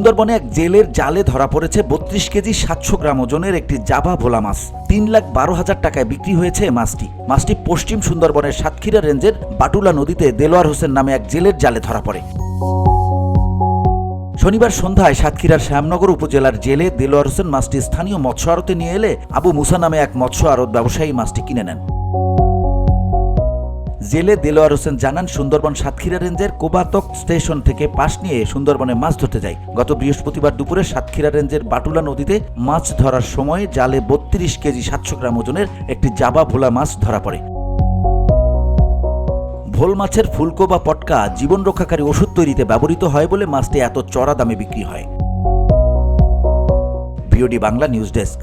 সুন্দরবনে এক জেলের জালে ধরা পড়েছে ৩২ কেজি ৭০০ গ্রাম ওজনের একটি জাভা ভোলা মাছ। ৩,১২,০০০ টাকায় বিক্রি হয়েছে মাছটি পশ্চিম সুন্দরবনের সাতক্ষীরা রেঞ্জের বাটুলা নদীতে দেলোয়ার হোসেন নামে এক জেলের জালে ধরা পড়ে। শনিবার সন্ধ্যায় সাতক্ষীরার শ্যামনগর উপজেলার জেলে দেলোয়ার হোসেন মাছটি স্থানীয় মৎস্য আড়তে নিয়ে এলে আবু মুসা নামে এক মৎস্য আড়ত ব্যবসায়ী মাছটি কিনে নেন। জেলে দেলোয়ার হোসেন জানান, সুন্দরবন সাতক্ষীরা রেঞ্জের কোবাতক স্টেশন থেকে পাশ নিয়ে সুন্দরবনে মাছ ধরতে যায়। গত বৃহস্পতিবার দুপুরে সাতক্ষীরা রেঞ্জের বাটুলা নদীতে মাছ ধরার সময় জালে ৩২ কেজি ৭০০ গ্রাম ওজনের একটি জাভা ভোলা মাছ ধরা পড়ে। ভোল মাছের ফুলকো বা পটকা জীবন রক্ষাকারী ওষুধ তৈরিতে ব্যবহৃত হয় বলে মাছটি এত চড়া দামে বিক্রি হয়। BOD Bangla news desk.